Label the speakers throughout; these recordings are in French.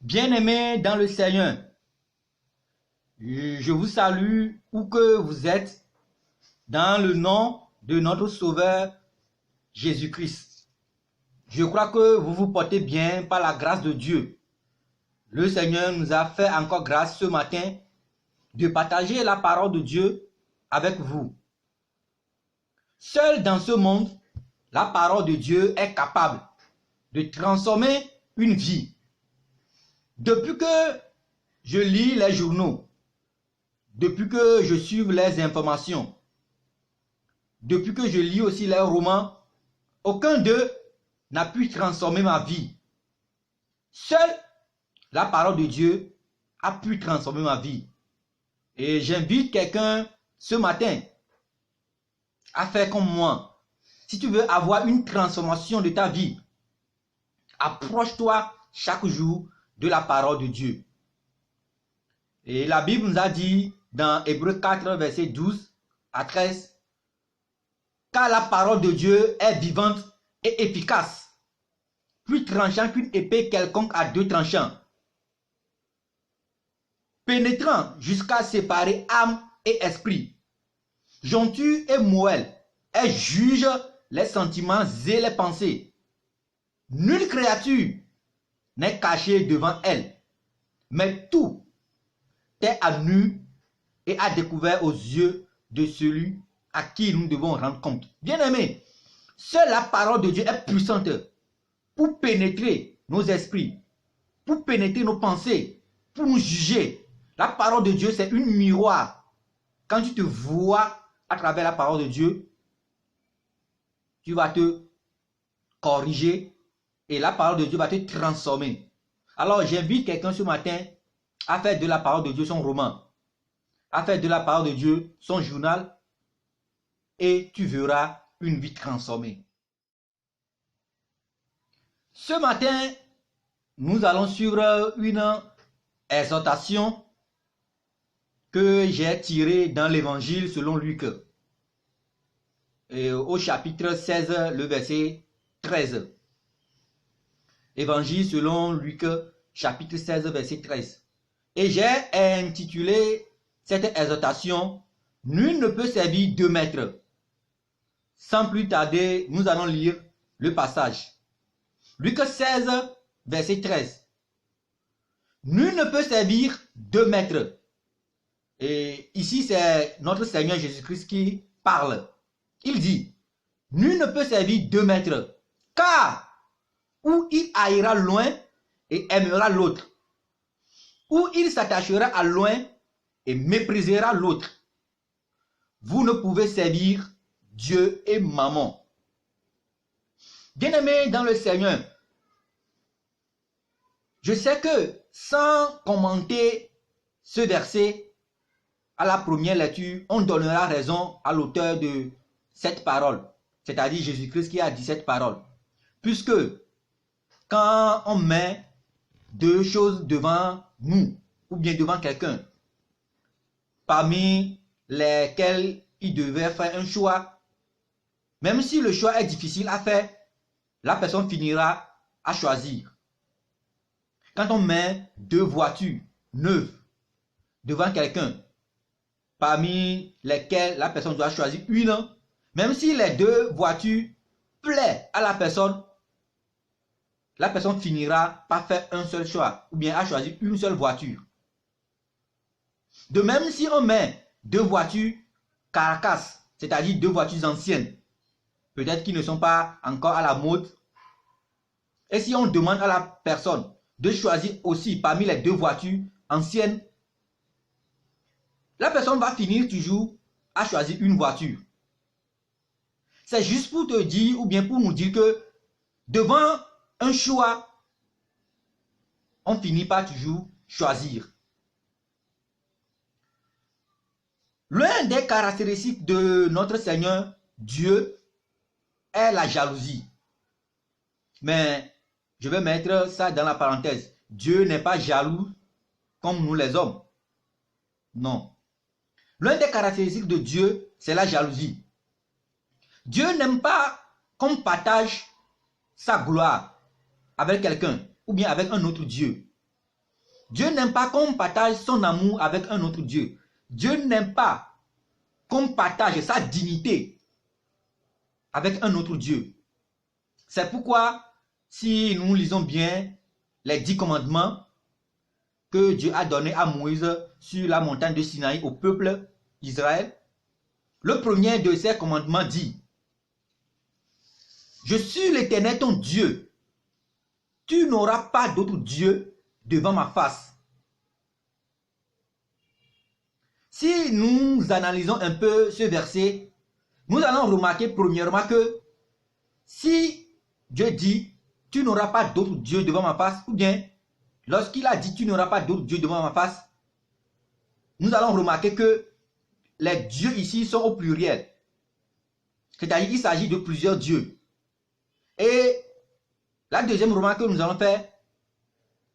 Speaker 1: Bien-aimés dans le Seigneur, je vous salue où que vous êtes dans le nom de notre Sauveur Jésus-Christ. Je crois que vous vous portez bien par la grâce de Dieu. Le Seigneur nous a fait encore grâce ce matin de partager la parole de Dieu avec vous. Seul dans ce monde, la parole de Dieu est capable de transformer une vie. Depuis que je lis les journaux, depuis que je suis les informations, depuis que je lis aussi les romans, aucun d'eux n'a pu transformer ma vie. Seule la parole de Dieu a pu transformer ma vie. Et j'invite quelqu'un ce matin à faire comme moi. Si tu veux avoir une transformation de ta vie, approche-toi chaque jour de la parole de Dieu. Et la Bible nous a dit dans Hébreux 4, verset 12 à 13, car la parole de Dieu est vivante et efficace, plus tranchant qu'une épée quelconque à deux tranchants, pénétrant jusqu'à séparer âme et esprit, jointure et moelle, elle juge les sentiments et les pensées. Nulle créature n'est cachée devant elle, mais tout est à nu et à découvert aux yeux de celui à qui nous devons rendre compte. Bien-aimés, seule la parole de Dieu est puissante pour pénétrer nos esprits, pour pénétrer nos pensées, pour nous juger. La parole de Dieu, c'est une miroir. Quand tu te vois à travers la parole de Dieu, tu vas te corriger et la parole de Dieu va te transformer. Alors, j'invite quelqu'un ce matin à faire de la parole de Dieu son roman, à faire de la parole de Dieu son journal, et tu verras une vie transformée. Ce matin, nous allons suivre une exhortation que j'ai tirée dans l'évangile selon Luc. Et au chapitre 16, le verset 13. Évangile selon Luc, chapitre 16, verset 13. Et j'ai intitulé cette exhortation « Nul ne peut servir deux maîtres ». Sans plus tarder, nous allons lire le passage. Luc 16, verset 13. Nul ne peut servir deux maîtres. Et ici, c'est notre Seigneur Jésus-Christ qui parle. Il dit, nul ne peut servir deux maîtres, car ou il haïra loin et aimera l'autre, ou il s'attachera à loin et méprisera l'autre. Vous ne pouvez servir Dieu et Mammon. Bien-aimés dans le Seigneur, je sais que sans commenter ce verset à la première lecture, on donnera raison à l'auteur de cette parole, c'est-à-dire Jésus-Christ qui a dit cette parole. Puisque quand on met deux choses devant nous, ou bien devant quelqu'un, parmi lesquelles il devait faire un choix, même si le choix est difficile à faire, la personne finira à choisir. Quand on met deux voitures neuves devant quelqu'un, parmi lesquelles la personne doit choisir une, même si les deux voitures plaisent à la personne finira par faire un seul choix, ou bien à choisir une seule voiture. De même, si on met deux voitures carcasses, c'est-à-dire deux voitures anciennes, peut-être qui ne sont pas encore à la mode, et si on demande à la personne de choisir aussi parmi les deux voitures anciennes, la personne va finir toujours à choisir une voiture. C'est juste pour te dire, ou bien pour nous dire que devant un choix, on finit par toujours choisir. L'un des caractéristiques de notre Seigneur Dieu est la jalousie. Mais je vais mettre ça dans la parenthèse. Dieu n'est pas jaloux comme nous les hommes. Non. L'un des caractéristiques de Dieu, c'est la jalousie. Dieu n'aime pas qu'on partage sa gloire avec quelqu'un ou bien avec un autre Dieu. Dieu n'aime pas qu'on partage son amour avec un autre Dieu. Dieu n'aime pas qu'on partage sa dignité avec un autre Dieu. C'est pourquoi, si nous lisons bien les 10 commandements que Dieu a donnés à Moïse sur la montagne de Sinaï au peuple d'Israël, le premier de ces commandements dit: je suis l'Éternel ton Dieu. Tu n'auras pas d'autre Dieu devant ma face. Si nous analysons un peu ce verset, nous allons remarquer premièrement que si Dieu dit tu n'auras pas d'autre Dieu devant ma face, ou bien lorsqu'il a dit tu n'auras pas d'autre Dieu devant ma face, nous allons remarquer que les dieux ici sont au pluriel. C'est-à-dire qu'il s'agit de plusieurs dieux. Et la deuxième remarque que nous allons faire,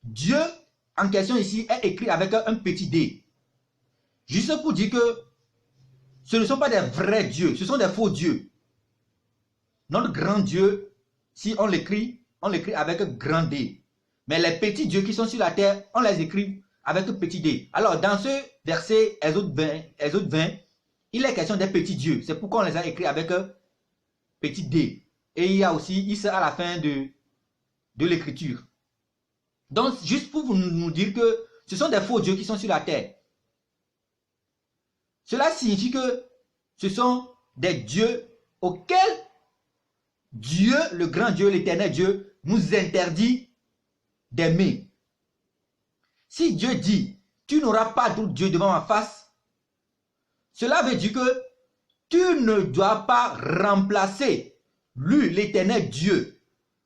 Speaker 1: Dieu en question ici est écrit avec un petit d. Juste pour dire que ce ne sont pas des vrais dieux, ce sont des faux dieux. Notre grand Dieu, si on l'écrit avec un grand D. Mais les petits dieux qui sont sur la terre, on les écrit avec un petit d. Alors, dans ce verset, Exode 20, il est question des petits dieux. C'est pourquoi on les a écrits avec un petit d. Et il y a aussi Issa à la fin de l'écriture. Donc, juste pour nous dire que ce sont des faux dieux qui sont sur la terre. Cela signifie que ce sont des dieux auxquels Dieu, le grand Dieu, l'éternel Dieu, nous interdit d'aimer. Si Dieu dit, tu n'auras pas d'autre Dieu devant ma face, cela veut dire que tu ne dois pas remplacer lui, l'éternel Dieu,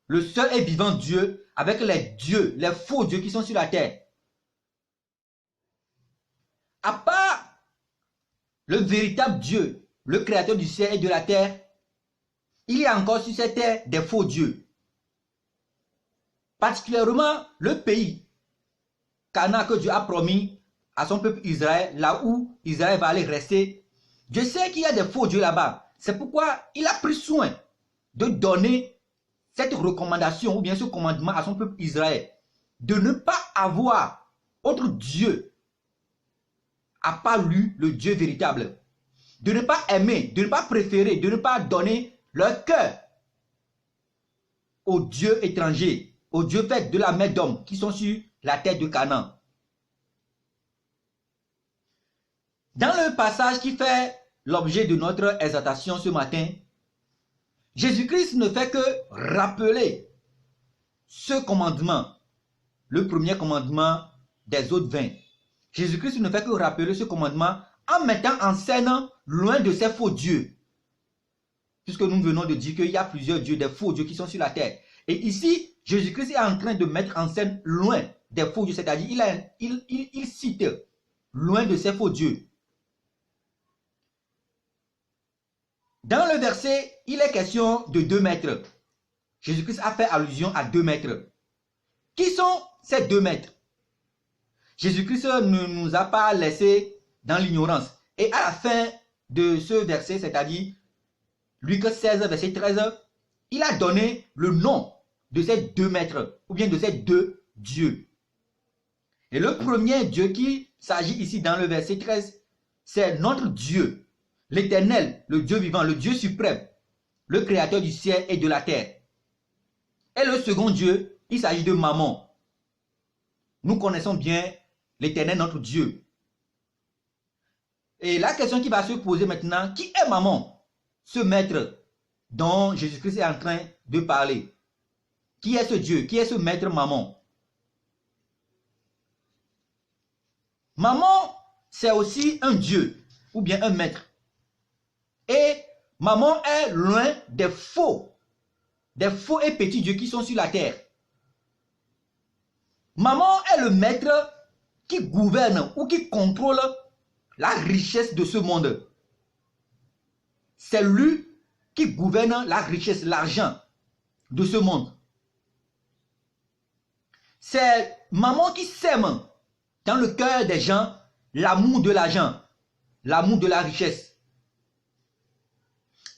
Speaker 1: le seul et vivant Dieu, avec les dieux, les faux dieux qui sont sur la terre. À part le véritable Dieu, le créateur du ciel et de la terre, il y a encore sur cette terre des faux dieux. Particulièrement le pays Canaan que Dieu a promis à son peuple Israël, là où Israël va aller rester. Dieu sait qu'il y a des faux dieux là-bas. C'est pourquoi il a pris soin de donner cette recommandation ou bien ce commandement à son peuple Israël, de ne pas avoir autre Dieu à part lui, le Dieu véritable. De ne pas aimer, de ne pas préférer, de ne pas donner leur cœur aux dieux étrangers, aux dieux faits de la main d'hommes qui sont sur la terre de Canaan. Dans le passage qui fait l'objet de notre exhortation ce matin, Jésus-Christ ne fait que rappeler ce commandement, le premier commandement des autres 20. Jésus-Christ ne fait que rappeler ce commandement en mettant en scène loin de ces faux dieux. Puisque nous venons de dire qu'il y a plusieurs dieux, des faux dieux qui sont sur la terre. Et ici, Jésus-Christ est en train de mettre en scène loin des faux dieux, c'est-à-dire il cite loin de ces faux dieux. Dans le verset, il est question de 2 maîtres. Jésus-Christ a fait allusion à 2 maîtres. Qui sont ces 2 maîtres? Jésus-Christ ne nous a pas laissés dans l'ignorance. Et à la fin de ce verset, c'est-à-dire Luc 16, verset 13, il a donné le nom de ces 2 maîtres, ou bien de ces 2 dieux. Et le premier Dieu qui s'agit ici dans le verset 13, c'est notre Dieu, l'Éternel, le Dieu vivant, le Dieu suprême, le créateur du ciel et de la terre. Et le second Dieu, il s'agit de Mammon. Nous connaissons bien l'Éternel, notre Dieu. Et la question qui va se poser maintenant, qui est Mammon? Ce maître dont Jésus-Christ est en train de parler. Qui est ce Dieu? Qui est ce maître Mammon? Mammon, c'est aussi un Dieu ou bien un maître. Et Mammon est loin des faux et petits dieux qui sont sur la terre. Mammon est le maître qui gouverne ou qui contrôle la richesse de ce monde. C'est lui qui gouverne la richesse, l'argent de ce monde. C'est Mammon qui sème dans le cœur des gens l'amour de l'argent, l'amour de la richesse.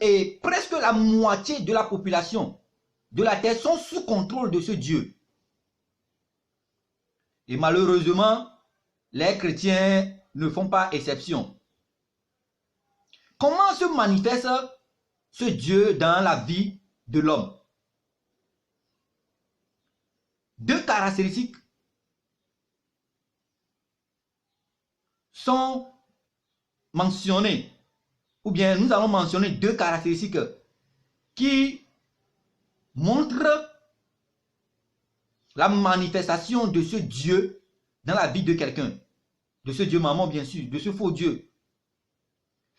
Speaker 1: Et presque la moitié de la population de la terre sont sous contrôle de ce Dieu. Et malheureusement, les chrétiens ne font pas exception. Comment se manifeste ce Dieu dans la vie de l'homme? Deux caractéristiques sont mentionnées, ou bien nous allons mentionner deux caractéristiques qui montrent la manifestation de ce Dieu dans la vie de quelqu'un, de ce Dieu maman bien sûr, de ce faux Dieu.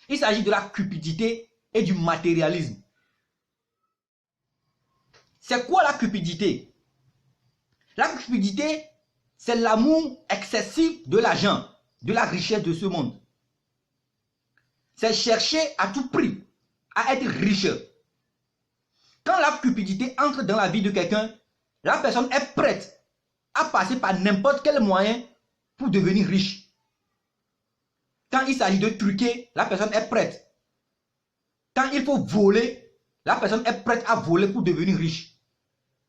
Speaker 1: Il s'agit de la cupidité et du matérialisme. C'est quoi la cupidité? La cupidité, c'est l'amour excessif de l'argent, de la richesse de ce monde. C'est chercher à tout prix à être riche. Quand la cupidité entre dans la vie de quelqu'un, la personne est prête à passer par n'importe quel moyen pour devenir riche. Quand il s'agit de truquer, la personne est prête. Quand il faut voler, la personne est prête à voler pour devenir riche.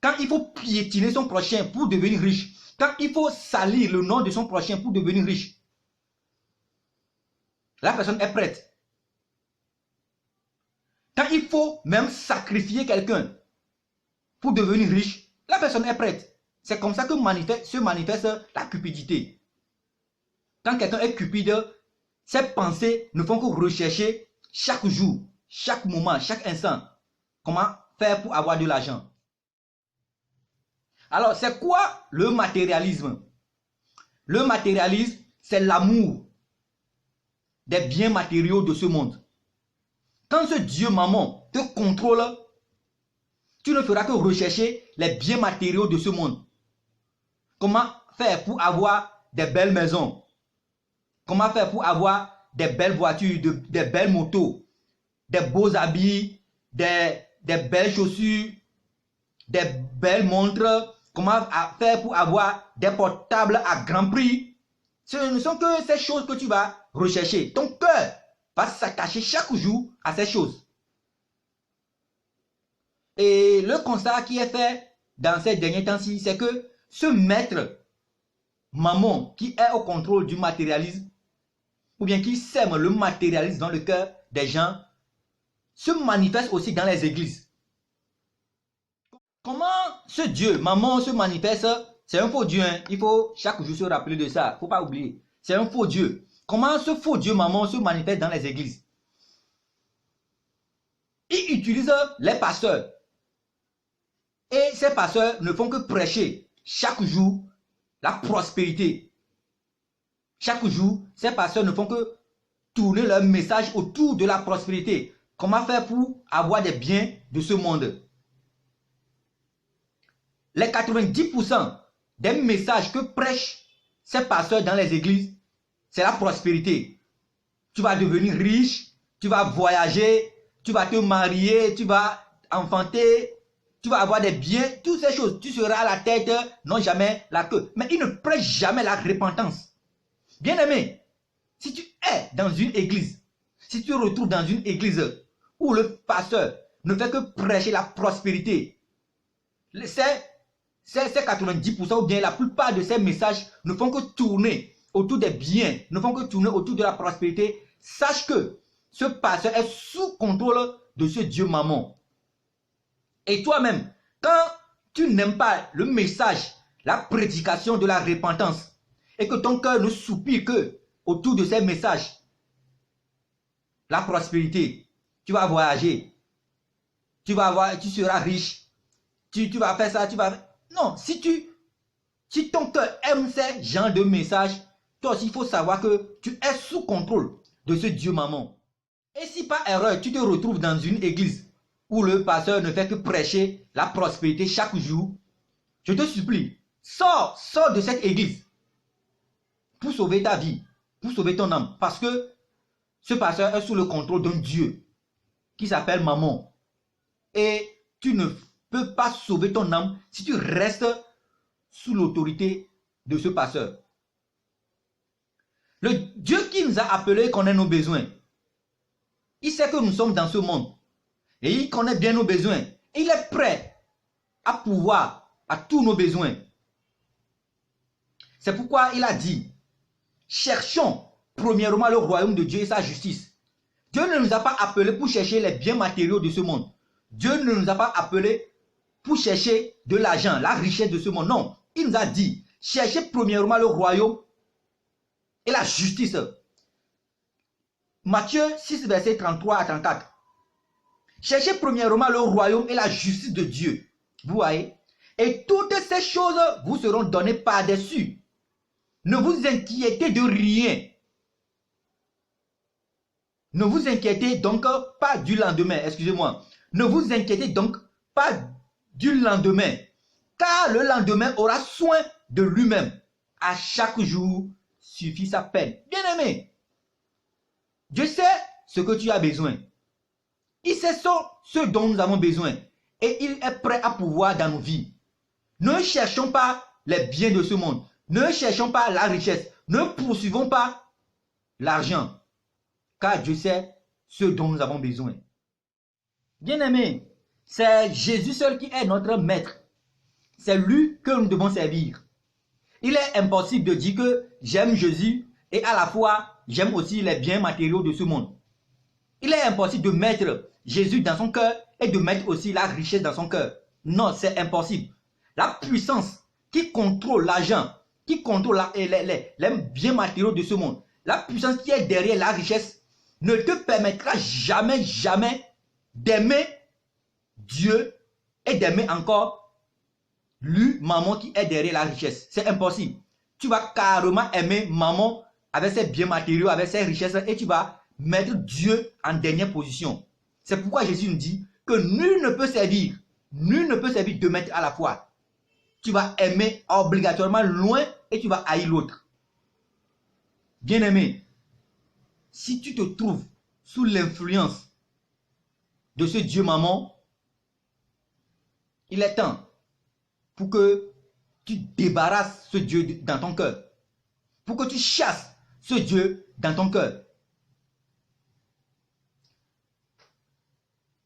Speaker 1: Quand il faut piétiner son prochain pour devenir riche. Quand il faut salir le nom de son prochain pour devenir riche. La personne est prête. Quand il faut même sacrifier quelqu'un pour devenir riche, la personne est prête. C'est comme ça que se manifeste la cupidité. Quand quelqu'un est cupide, ses pensées ne font que rechercher chaque jour, chaque moment, chaque instant, comment faire pour avoir de l'argent. Alors, c'est quoi le matérialisme? Le matérialisme, c'est l'amour des biens matériaux de ce monde. Quand ce Dieu maman te contrôle, tu ne feras que rechercher les biens matériaux de ce monde. Comment faire pour avoir des belles maisons? Comment faire pour avoir des belles voitures, des belles motos, des beaux habits, des belles chaussures, des belles montres? Comment faire pour avoir des portables à grand prix? Ce ne sont que ces choses que tu vas rechercher. Ton cœur va s'attacher chaque jour à ces choses. Et le constat qui est fait dans ces derniers temps-ci, c'est que ce maître maman qui est au contrôle du matérialisme, ou bien qui sème le matérialisme dans le cœur des gens, se manifeste aussi dans les églises. Comment ce Dieu, maman, se manifeste? C'est un faux Dieu, hein? Il faut chaque jour se rappeler de ça, il ne faut pas oublier. C'est un faux Dieu. Comment ce faux Dieu, maman, se manifeste dans les églises? Il utilise les pasteurs. Et ces pasteurs ne font que prêcher chaque jour la prospérité. Chaque jour, ces pasteurs ne font que tourner leur message autour de la prospérité. Comment faire pour avoir des biens de ce monde? Les 90% des messages que prêchent ces pasteurs dans les églises, c'est la prospérité. Tu vas devenir riche, tu vas voyager, tu vas te marier, tu vas enfanter, tu vas avoir des biens, toutes ces choses. Tu seras à la tête, non jamais la queue. Mais ils ne prêchent jamais la repentance. Bien-aimé, si tu es dans une église, si tu te retrouves dans une église où le pasteur ne fait que prêcher la prospérité, ces 90% ou bien la plupart de ces messages ne font que tourner autour des biens, ne font que tourner autour de la prospérité, sache que ce pasteur est sous contrôle de ce Dieu maman. Et toi-même, quand tu n'aimes pas le message, la prédication de la repentance, et que ton cœur ne soupire que autour de ces messages, la prospérité, tu vas voyager, tu seras riche, tu vas faire ça, tu vas... Non, si ton cœur aime ces genres de messages, toi aussi il faut savoir que tu es sous contrôle de ce Dieu maman. Et si par erreur tu te retrouves dans une église où le pasteur ne fait que prêcher la prospérité chaque jour, je te supplie, sors de cette église pour sauver ta vie, pour sauver ton âme. Parce que ce pasteur est sous le contrôle d'un Dieu qui s'appelle maman. Et tu ne peux pas sauver ton âme si tu restes sous l'autorité de ce pasteur. Le Dieu qui nous a appelés connaît nos besoins. Il sait que nous sommes dans ce monde. Et il connaît bien nos besoins. Et il est prêt à pouvoir à tous nos besoins. C'est pourquoi il a dit, cherchons premièrement le royaume de Dieu et sa justice. Dieu ne nous a pas appelés pour chercher les biens matériaux de ce monde. Dieu ne nous a pas appelés pour chercher de l'argent, la richesse de ce monde. Non, il nous a dit, cherchez premièrement le royaume et la justice. Matthieu 6, verset 33 à 34. Cherchez premièrement le royaume et la justice de Dieu. Vous voyez? Et toutes ces choses vous seront données par-dessus. Ne vous inquiétez de rien. Ne vous inquiétez donc pas du lendemain. Excusez-moi. Ne vous inquiétez donc pas du lendemain. Car le lendemain aura soin de lui-même. À chaque jour suffit sa peine. Bien-aimé, Dieu sait ce que tu as besoin. Il sait ce dont nous avons besoin. Et il est prêt à pouvoir dans nos vies. Ne cherchons pas les biens de ce monde. Ne cherchons pas la richesse. Ne poursuivons pas l'argent. Car Dieu sait ce dont nous avons besoin. Bien-aimé, c'est Jésus seul qui est notre maître. C'est lui que nous devons servir. Il est impossible de dire que j'aime Jésus et à la fois j'aime aussi les biens matériaux de ce monde. Il est impossible de mettre Jésus dans son cœur et de mettre aussi la richesse dans son cœur. Non, c'est impossible. La puissance qui contrôle l'argent, qui contrôle les biens matériaux de ce monde, la puissance qui est derrière la richesse ne te permettra jamais, jamais d'aimer Dieu et d'aimer encore lui, maman qui est derrière la richesse. C'est impossible. Tu vas carrément aimer maman avec ses biens matériaux, avec ses richesses et tu vas mettre Dieu en dernière position. C'est pourquoi Jésus nous dit que nul ne peut servir deux maîtres à la fois. Tu vas aimer obligatoirement loin et tu vas haïr l'autre. Bien-aimé, si tu te trouves sous l'influence de ce Dieu maman, il est temps pour que tu débarrasses ce Dieu dans ton cœur. Pour que tu chasses ce Dieu dans ton cœur.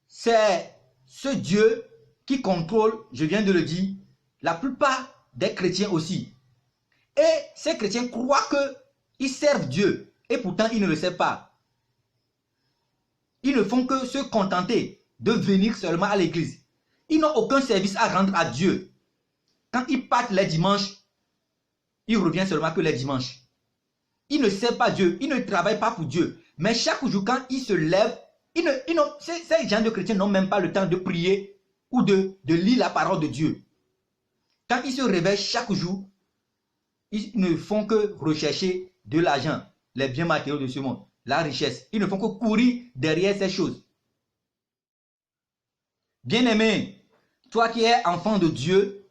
Speaker 1: C'est ce Dieu qui contrôle, je viens de le dire, la plupart des chrétiens aussi. Et ces chrétiens croient qu'ils servent Dieu. Et pourtant, ils ne le savent pas. Ils ne font que se contenter de venir seulement à l'église. Ils n'ont aucun service à rendre à Dieu. Quand ils partent les dimanches, ils reviennent seulement que les dimanches. Ils ne servent pas Dieu. Ils ne travaillent pas pour Dieu. Mais chaque jour, quand ils se lèvent, ces gens de chrétiens n'ont même pas le temps de prier ou de lire la parole de Dieu. Quand ils se réveillent chaque jour, ils ne font que rechercher de l'argent, les biens matériaux de ce monde, la richesse. Ils ne font que courir derrière ces choses. Bien-aimé, toi qui es enfant de Dieu,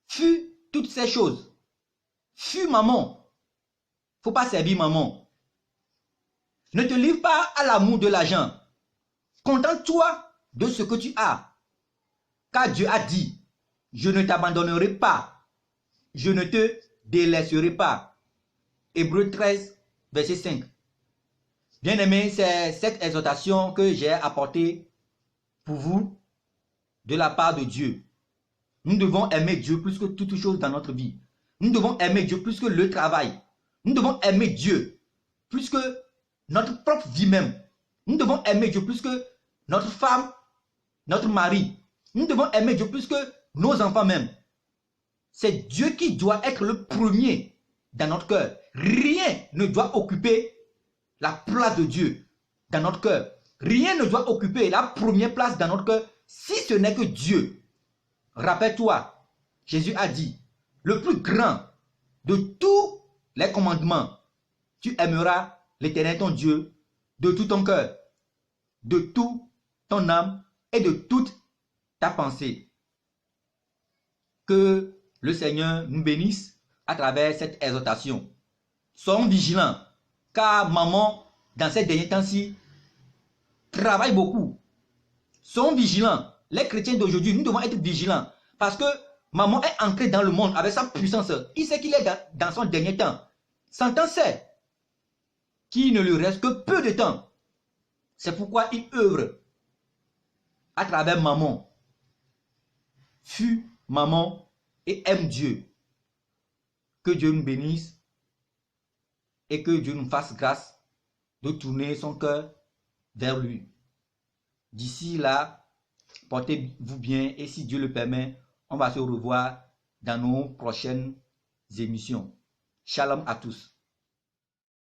Speaker 1: fuis toutes ces choses. Fuis maman. Il ne faut pas servir maman. Ne te livre pas à l'amour de l'argent. Contente-toi de ce que tu as. Car Dieu a dit, je ne t'abandonnerai pas. Je ne te délaisserai pas. Hébreux 13, verset 5. Bien-aimé, c'est cette exhortation que j'ai apportée pour vous de la part de Dieu. Nous devons aimer Dieu plus que toute chose dans notre vie. Nous devons aimer Dieu plus que le travail. Nous devons aimer Dieu plus que notre propre vie même. Nous devons aimer Dieu plus que notre femme, notre mari. Nous devons aimer Dieu plus que nos enfants même. C'est Dieu qui doit être le premier dans notre cœur. Rien ne doit occuper la place de Dieu dans notre cœur. Rien ne doit occuper la première place dans notre cœur si ce n'est que Dieu. Rappelle-toi, Jésus a dit, le plus grand de tous les commandements, tu aimeras l'Éternel ton Dieu de tout ton cœur, de toute ton âme et de toute ta pensée. Que le Seigneur nous bénisse à travers cette exhortation. Soyons vigilants, car maman, dans ces derniers temps-ci, travaille beaucoup. Soyons vigilants. Les chrétiens d'aujourd'hui, nous devons être vigilants. Parce que maman est entrée dans le monde avec sa puissance. Il sait qu'il est dans son dernier temps. Satan sait qu'il ne lui reste que peu de temps. C'est pourquoi il œuvre à travers maman. Fuis maman et aime Dieu. Que Dieu nous bénisse et que Dieu nous fasse grâce de tourner son cœur vers lui. D'ici là, portez-vous bien et si Dieu le permet, on va se revoir dans nos prochaines émissions. Shalom à tous.